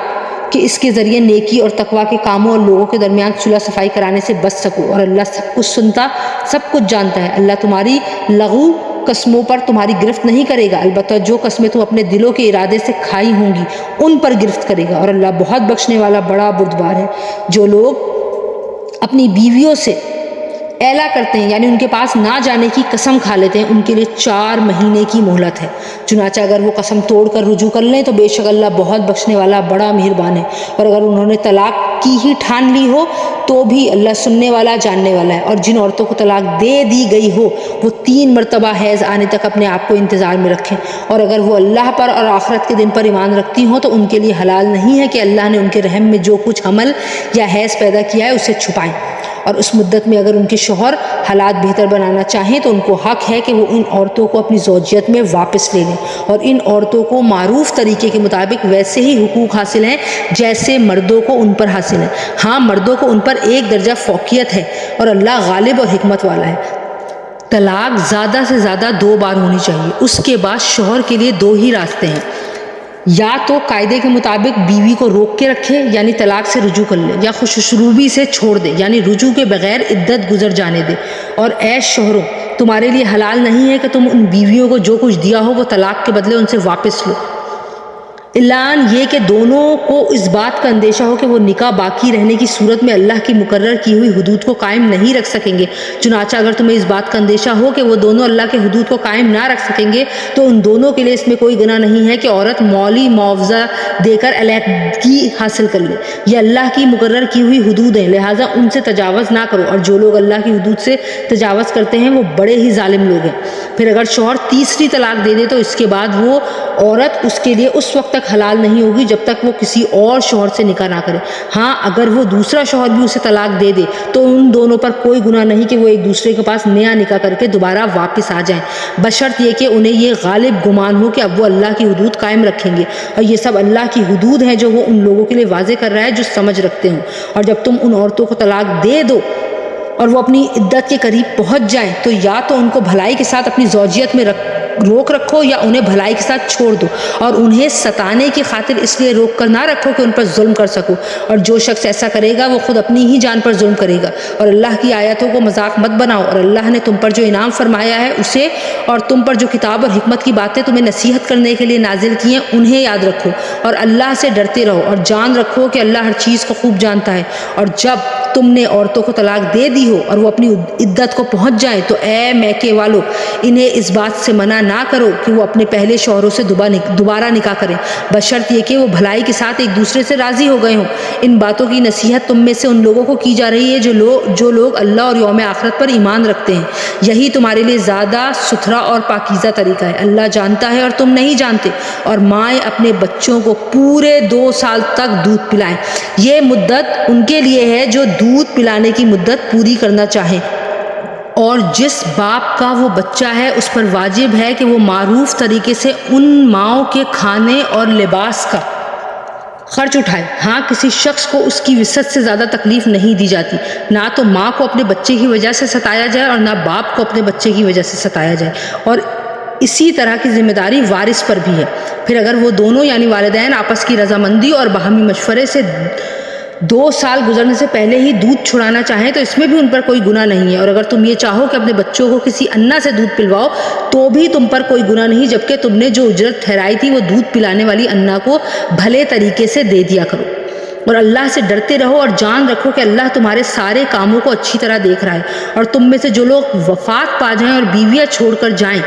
کہ اس کے ذریعے نیکی اور تقوی کے کاموں اور لوگوں کے درمیان صلح صفائی کرانے سے بچ سکو، اور اللہ سب کچھ سنتا سب کچھ جانتا ہے۔ اللہ تمہاری لغو قسموں پر تمہاری گرفت نہیں کرے گا، البتہ جو قسمیں تم اپنے دلوں کے ارادے سے کھائی ہوں گی ان پر گرفت کرے گا، اور اللہ بہت بخشنے والا بڑا بردبار ہے۔ جو لوگ اپنی بیویوں سے اعلیٰ کرتے ہیں یعنی ان کے پاس نہ جانے کی قسم کھا لیتے ہیں، ان کے لیے 4 مہینے کی مہلت ہے، چنانچہ اگر وہ قسم توڑ کر رجوع کر لیں تو بے شک اللہ بہت بخشنے والا بڑا مہربان ہے۔ اور اگر انہوں نے طلاق کی ہی ٹھان لی ہو تو بھی اللہ سننے والا جاننے والا ہے۔ اور جن عورتوں کو طلاق دے دی گئی ہو وہ 3 مرتبہ حیض آنے تک اپنے آپ کو انتظار میں رکھیں، اور اگر وہ اللہ پر اور آخرت کے دن پر ایمان رکھتی ہوں تو ان کے لیے حلال نہیں ہے کہ اللہ نے ان کے رحم میں جو کچھ حمل یا حیض پیدا کیا ہے اسے چھپائیں، اور اس مدت میں اگر ان کے شوہر حالات بہتر بنانا چاہیں تو ان کو حق ہے کہ وہ ان عورتوں کو اپنی زوجیت میں واپس لے لیں، اور ان عورتوں کو معروف طریقے کے مطابق ویسے ہی حقوق حاصل ہیں جیسے مردوں کو ان پر حاصل ہیں۔ ہاں مردوں کو ان پر 1 درجہ فوقیت ہے، اور اللہ غالب اور حکمت والا ہے۔ طلاق زیادہ سے زیادہ 2 بار ہونی چاہیے، اس کے بعد شوہر کے لیے 2 ہی راستے ہیں، یا تو قاعدے کے مطابق بیوی کو روک کے رکھے یعنی طلاق سے رجوع کر لے، یا خوش اسلوبی سے چھوڑ دے یعنی رجوع کے بغیر عدت گزر جانے دے۔ اور اے شوہروں تمہارے لیے حلال نہیں ہے کہ تم ان بیویوں کو جو کچھ دیا ہو وہ طلاق کے بدلے ان سے واپس لو، اعلان یہ کہ دونوں کو اس بات کا اندیشہ ہو کہ وہ نکاح باقی رہنے کی صورت میں اللہ کی مقرر کی ہوئی حدود کو قائم نہیں رکھ سکیں گے۔ چنانچہ اگر تمہیں اس بات کا اندیشہ ہو کہ وہ دونوں اللہ کے حدود کو قائم نہ رکھ سکیں گے تو ان دونوں کے لیے اس میں کوئی گناہ نہیں ہے کہ عورت مولی معاوضہ دے کر علیحدگی حاصل کر لے۔ یہ اللہ کی مقرر کی ہوئی حدود ہیں، لہٰذا ان سے تجاوز نہ کرو، اور جو لوگ اللہ کی حدود سے تجاوز کرتے ہیں وہ بڑے ہی ظالم لوگ ہیں۔ پھر اگر شوہر تیسری طلاق دے دے تو اس کے بعد وہ عورت اس کے لیے اس وقت تک حلال نہیں ہوگی جب تک وہ کسی اور شوہر سے نکاح نہ کرے۔ ہاں اگر وہ دوسرا شوہر بھی اسے طلاق دے دے تو ان دونوں پر کوئی گناہ نہیں کہ وہ ایک دوسرے کے پاس نیا نکاح کر کے دوبارہ واپس آ جائیں، بشرط یہ کہ انہیں یہ غالب گمان ہو کہ اب وہ اللہ کی حدود قائم رکھیں گے، اور یہ سب اللہ کی حدود ہیں جو وہ ان لوگوں کے لیے واضح کر رہا ہے جو سمجھ رکھتے ہوں۔ اور جب تم ان عورتوں کو طلاق دے دو اور وہ اپنی عدت کے قریب پہنچ جائیں تو یا تو ان کو بھلائی کے ساتھ اپنی زوجیت میں روک رکھو یا انہیں بھلائی کے ساتھ چھوڑ دو، اور انہیں ستانے کی خاطر اس لیے روک کر نہ رکھو کہ ان پر ظلم کر سکو، اور جو شخص ایسا کرے گا وہ خود اپنی ہی جان پر ظلم کرے گا۔ اور اللہ کی آیتوں کو مذاق مت بناؤ، اور اللہ نے تم پر جو انعام فرمایا ہے اسے اور تم پر جو کتاب اور حکمت کی باتیں تمہیں نصیحت کرنے کے لیے نازل کی ہیں انہیں یاد رکھو، اور اللہ سے ڈرتے رہو، اور جان رکھو کہ اللہ ہر چیز کو خوب جانتا ہے۔ اور جب تم نے عورتوں کو طلاق دے دی ہو اور وہ اپنی عدت کو پہنچ جائیں تو اے میکے والو انہیں اس بات سے منع نہ کرو کہ وہ اپنے پہلے شوہروں سے دوبارہ نکاح کریں، بشرط یہ کہ وہ بھلائی کے ساتھ ایک دوسرے سے راضی ہو گئے ہوں۔ ان باتوں کی نصیحت تم میں سے ان لوگوں کو کی جا رہی ہے جو لوگ اللہ اور یوم آخرت پر ایمان رکھتے ہیں، یہی تمہارے لیے زیادہ ستھرا اور پاکیزہ طریقہ ہے۔ اللہ جانتا ہے اور تم نہیں جانتے۔ اور مائیں اپنے بچوں کو پورے 2 سال تک دودھ پلائیں، یہ مدت ان کے لیے ہے جو دودھ پلانے کی مدت پوری کرنا چاہیں، اور جس باپ کا وہ بچہ ہے اس پر واجب ہے کہ وہ معروف طریقے سے ان ماؤں کے کھانے اور لباس کا خرچ اٹھائے۔ ہاں کسی شخص کو اس کی وسعت سے زیادہ تکلیف نہیں دی جاتی، نہ تو ماں کو اپنے بچے کی وجہ سے ستایا جائے اور نہ باپ کو اپنے بچے کی وجہ سے ستایا جائے، اور اسی طرح کی ذمہ داری وارث پر بھی ہے۔ پھر اگر وہ دونوں یعنی والدین آپس کی رضامندی اور باہمی مشورے سے 2 سال گزرنے سے پہلے ہی دودھ چھڑانا چاہیں تو اس میں بھی ان پر کوئی گناہ نہیں ہے۔ اور اگر تم یہ چاہو کہ اپنے بچوں کو کسی انا سے دودھ پلواؤ تو بھی تم پر کوئی گناہ نہیں، جبکہ تم نے جو اجرت ٹھہرائی تھی وہ دودھ پلانے والی انا کو بھلے طریقے سے دے دیا کرو۔ اور اللہ سے ڈرتے رہو اور جان رکھو کہ اللہ تمہارے سارے کاموں کو اچھی طرح دیکھ رہا ہے۔ اور تم میں سے جو لوگ وفات پا جائیں اور بیویاں چھوڑ کر جائیں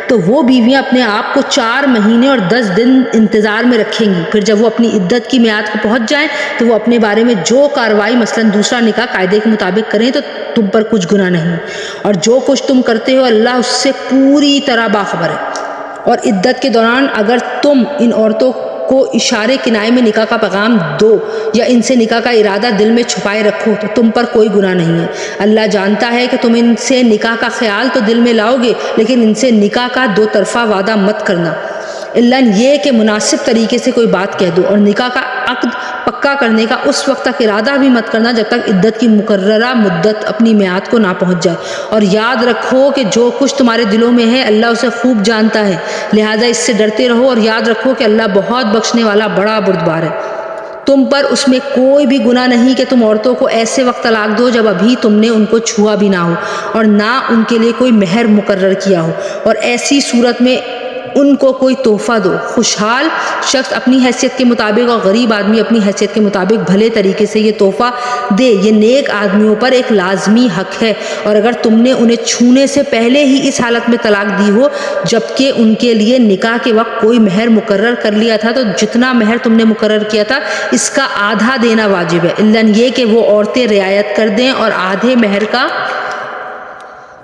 تو وہ بیویاں اپنے آپ کو 4 مہینے اور 10 دن انتظار میں رکھیں گی، پھر جب وہ اپنی عدت کی میعاد کو پہنچ جائیں تو وہ اپنے بارے میں جو کارروائی مثلاً دوسرا نکاح قاعدے کے مطابق کریں تو تم پر کچھ گناہ نہیں، اور جو کچھ تم کرتے ہو اللہ اس سے پوری طرح باخبر ہے۔ اور عدت کے دوران اگر تم ان عورتوں کو اشارے کنائے میں نکاح کا پیغام دو یا ان سے نکاح کا ارادہ دل میں چھپائے رکھو تو تم پر کوئی گناہ نہیں ہے۔ اللہ جانتا ہے کہ تم ان سے نکاح کا خیال تو دل میں لاؤ گے لیکن ان سے نکاح کا 2 طرفہ وعدہ مت کرنا، الا یہ کہ مناسب طریقے سے کوئی بات کہہ دو، اور نکاح کا عقد پکا کرنے کا اس وقت تک ارادہ بھی مت کرنا جب تک عدت کی مقررہ مدت اپنی میعاد کو نہ پہنچ جائے۔ اور یاد رکھو کہ جو کچھ تمہارے دلوں میں ہے اللہ اسے خوب جانتا ہے، لہٰذا اس سے ڈرتے رہو اور یاد رکھو کہ اللہ بہت بخشنے والا بڑا بردبار ہے۔ تم پر اس میں کوئی بھی گناہ نہیں کہ تم عورتوں کو ایسے وقت طلاق دو جب ابھی تم نے ان کو چھوا بھی نہ ہو اور نہ ان کے لیے کوئی مہر مقرر کیا ہو، اور ایسی صورت میں ان کو کوئی تحفہ دو۔ خوشحال شخص اپنی حیثیت کے مطابق اور غریب آدمی اپنی حیثیت کے مطابق بھلے طریقے سے یہ تحفہ دے، یہ نیک آدمیوں پر ایک لازمی حق ہے۔ اور اگر تم نے انہیں چھونے سے پہلے ہی اس حالت میں طلاق دی ہو جبکہ ان کے لیے نکاح کے وقت کوئی مہر مقرر کر لیا تھا تو جتنا مہر تم نے مقرر کیا تھا اس کا آدھا دینا واجب ہے، الا یہ کہ وہ عورتیں رعایت کر دیں اور آدھے مہر کا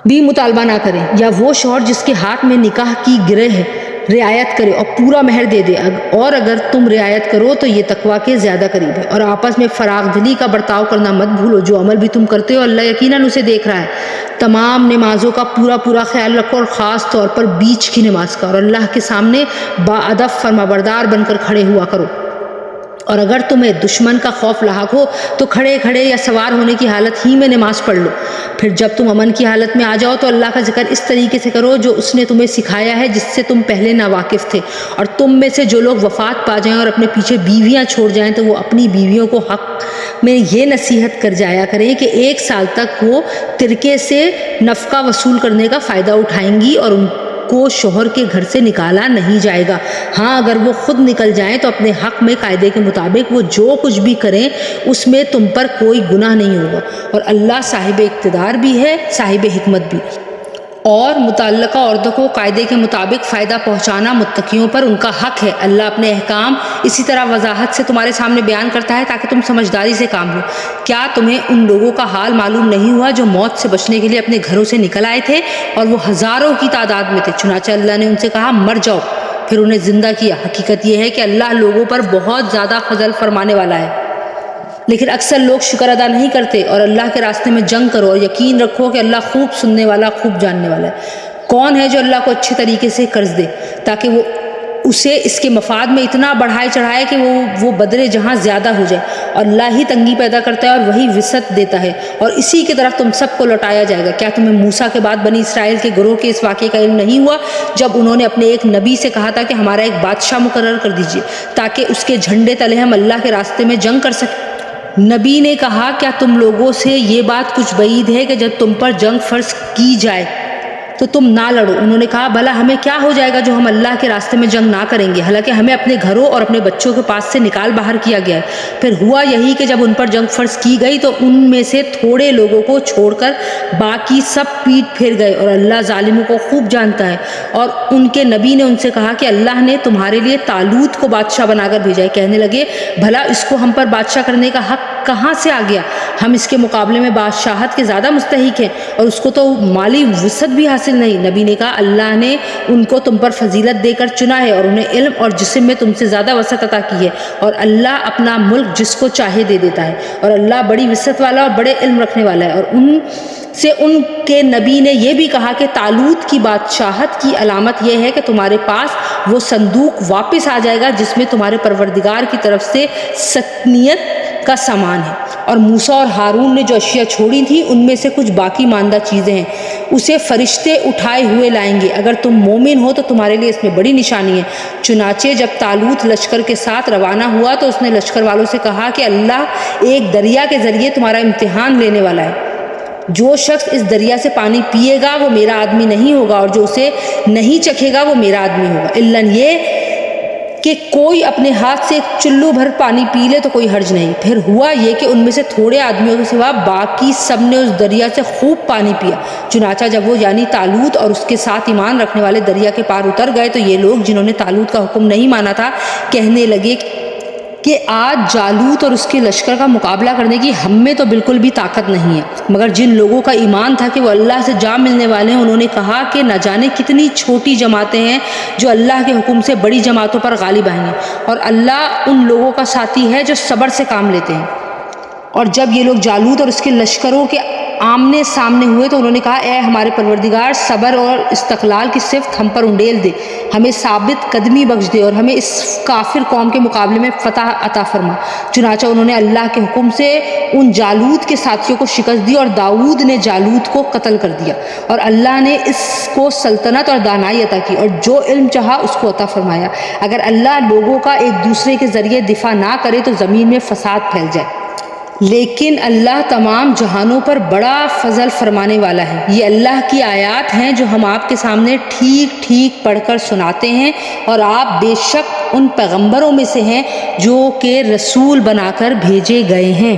بھی مطالبہ نہ کریں، یا وہ شوہر جس کے ہاتھ میں نکاح کی گرہ ہے رعایت کرے اور پورا مہر دے دے، اور اگر تم رعایت کرو تو یہ تقویٰ کے زیادہ قریب ہے۔ اور آپس میں فراغ دلی کا برتاؤ کرنا مت بھولو، جو عمل بھی تم کرتے ہو اللہ یقیناً اسے دیکھ رہا ہے۔ تمام نمازوں کا پورا خیال رکھو اور خاص طور پر بیچ کی نماز کا، اور اللہ کے سامنے باادب فرمانبردار بن کر کھڑے ہوا کرو۔ اور اگر تمہیں دشمن کا خوف لاحق ہو تو کھڑے یا سوار ہونے کی حالت ہی میں نماز پڑھ لو، پھر جب تم امن کی حالت میں آ جاؤ تو اللہ کا ذکر اس طریقے سے کرو جو اس نے تمہیں سکھایا ہے جس سے تم پہلے ناواقف تھے۔ اور تم میں سے جو لوگ وفات پا جائیں اور اپنے پیچھے بیویاں چھوڑ جائیں تو وہ اپنی بیویوں کو حق میں یہ نصیحت کر جایا کریں کہ 1 سال تک وہ ترکے سے نفقہ وصول کرنے کا فائدہ اٹھائیں گی، اور کو شوہر کے گھر سے نکالا نہیں جائے گا۔ ہاں اگر وہ خود نکل جائیں تو اپنے حق میں قاعدے کے مطابق وہ جو کچھ بھی کریں اس میں تم پر کوئی گناہ نہیں ہوگا، اور اللہ صاحب اقتدار بھی ہے، صاحب حکمت بھی۔ اور متعلقہ عورتوں کو قاعدے کے مطابق فائدہ پہنچانا متقیوں پر ان کا حق ہے۔ اللہ اپنے احکام اسی طرح وضاحت سے تمہارے سامنے بیان کرتا ہے تاکہ تم سمجھداری سے کام لو۔ کیا تمہیں ان لوگوں کا حال معلوم نہیں ہوا جو موت سے بچنے کے لیے اپنے گھروں سے نکل آئے تھے اور وہ ہزاروں کی تعداد میں تھے؟ چنانچہ اللہ نے ان سے کہا مر جاؤ، پھر انہیں زندہ کیا۔ حقیقت یہ ہے کہ اللہ لوگوں پر بہت زیادہ فضل فرمانے والا ہے، لیکن اکثر لوگ شکر ادا نہیں کرتے۔ اور اللہ کے راستے میں جنگ کرو اور یقین رکھو کہ اللہ خوب سننے والا، خوب جاننے والا ہے۔ کون ہے جو اللہ کو اچھے طریقے سے قرض دے تاکہ وہ اسے اس کے مفاد میں اتنا بڑھائے چڑھائے کہ وہ بدلے جہاں زیادہ ہو جائے؟ اور اللہ ہی تنگی پیدا کرتا ہے اور وہی وسعت دیتا ہے، اور اسی کی طرف تم سب کو لوٹایا جائے گا۔ کیا تمہیں موسیٰ کے بعد بنی اسرائیل کے گروہ کے اس واقعے کا علم نہیں ہوا جب انہوں نے اپنے ایک نبی سے کہا تھا کہ ہمارا ایک بادشاہ مقرر کر دیجیے تاکہ اس کے جھنڈے تلے ہم اللہ کے راستے میں جنگ کر سکیں؟ نبی نے کہا کیا تم لوگوں سے یہ بات کچھ بعید ہے کہ جب تم پر جنگ فرض کی جائے تو تم نہ لڑو؟ انہوں نے کہا بھلا ہمیں کیا ہو جائے گا جو ہم اللہ کے راستے میں جنگ نہ کریں گے، حالانکہ ہمیں اپنے گھروں اور اپنے بچوں کے پاس سے نکال باہر کیا گیا ہے۔ پھر ہوا یہی کہ جب ان پر جنگ فرض کی گئی تو ان میں سے تھوڑے لوگوں کو چھوڑ کر باقی سب پیٹ پھیر گئے، اور اللہ ظالموں کو خوب جانتا ہے۔ اور ان کے نبی نے ان سے کہا کہ اللہ نے تمہارے لیے طالوت کو بادشاہ بنا کر بھیجا ہے۔ کہنے لگے بھلا اس کو ہم پر بادشاہ کرنے کا حق کہاں سے آ گیا؟ ہم اس کے مقابلے میں بادشاہت کے زیادہ مستحق ہیں، اور اس کو تو مالی وسعت بھی حاصل نہیں۔ نبی نے کہا اللہ نے ان کو تم پر فضیلت دے کر چنا ہے اور انہیں علم اور جسم میں تم سے زیادہ وسعت عطا کی ہے، اور اللہ اپنا ملک جس کو چاہے دے دیتا ہے، اور اللہ بڑی وسعت والا اور بڑے علم رکھنے والا ہے۔ اور ان کے نبی نے یہ بھی کہا کہ طالوت کی بادشاہت کی علامت یہ ہے کہ تمہارے پاس وہ صندوق واپس آ جائے گا جس میں تمہارے پروردگار کی طرف سے سکنیت کا سامان ہے، اور موسیٰ اور ہارون نے جو اشیاء چھوڑی تھیں ان میں سے کچھ باقی ماندہ چیزیں ہیں، اسے فرشتے اٹھائے ہوئے لائیں گے۔ اگر تم مومن ہو تو تمہارے لیے اس میں بڑی نشانی ہے۔ چنانچہ جب طالوت لشکر کے ساتھ روانہ ہوا تو اس نے لشکر والوں سے کہا کہ اللہ ایک دریا کے ذریعے تمہارا امتحان لینے والا ہے۔ جو شخص اس دریا سے پانی پیے گا وہ میرا آدمی نہیں ہوگا، اور جو اسے نہیں چکھے گا وہ میرا آدمی ہوگا، الا یہ کہ کوئی اپنے ہاتھ سے ایک چلو بھر پانی پی لے تو کوئی حرج نہیں۔ پھر ہوا یہ کہ ان میں سے تھوڑے آدمیوں کے سوا باقی سب نے اس دریا سے خوب پانی پیا۔ چنانچہ جب وہ یعنی طالوت اور اس کے ساتھ ایمان رکھنے والے دریا کے پار اتر گئے تو یہ لوگ جنہوں نے طالوت کا حکم نہیں مانا تھا کہنے لگے کہ آج جالوت اور اس کے لشکر کا مقابلہ کرنے کی ہم میں تو بالکل بھی طاقت نہیں ہے۔ مگر جن لوگوں کا ایمان تھا کہ وہ اللہ سے جا ملنے والے ہیں انہوں نے کہا کہ نہ جانے کتنی چھوٹی جماعتیں ہیں جو اللہ کے حکم سے بڑی جماعتوں پر غالب آئیں گے، اور اللہ ان لوگوں کا ساتھی ہے جو صبر سے کام لیتے ہیں۔ اور جب یہ لوگ جالوت اور اس کے لشکروں کے آمنے سامنے ہوئے تو انہوں نے کہا اے ہمارے پروردگار، صبر اور استقلال کی صفت ہم پر انڈیل دے، ہمیں ثابت قدمی بخش دے اور ہمیں اس کافر قوم کے مقابلے میں فتح عطا فرما۔ چنانچہ انہوں نے اللہ کے حکم سے ان جالوت کے ساتھیوں کو شکست دی، اور داؤد نے جالوت کو قتل کر دیا، اور اللہ نے اس کو سلطنت اور دانائی عطا کی، اور جو علم چاہا اس کو عطا فرمایا۔ اگر اللہ لوگوں کا ایک دوسرے کے ذریعے دفاع نہ کرے تو زمین میں فساد پھیل جائے، لیکن اللہ تمام جہانوں پر بڑا فضل فرمانے والا ہے۔ یہ اللہ کی آیات ہیں جو ہم آپ کے سامنے ٹھیک ٹھیک پڑھ کر سناتے ہیں، اور آپ بے شک ان پیغمبروں میں سے ہیں جو کہ رسول بنا کر بھیجے گئے ہیں۔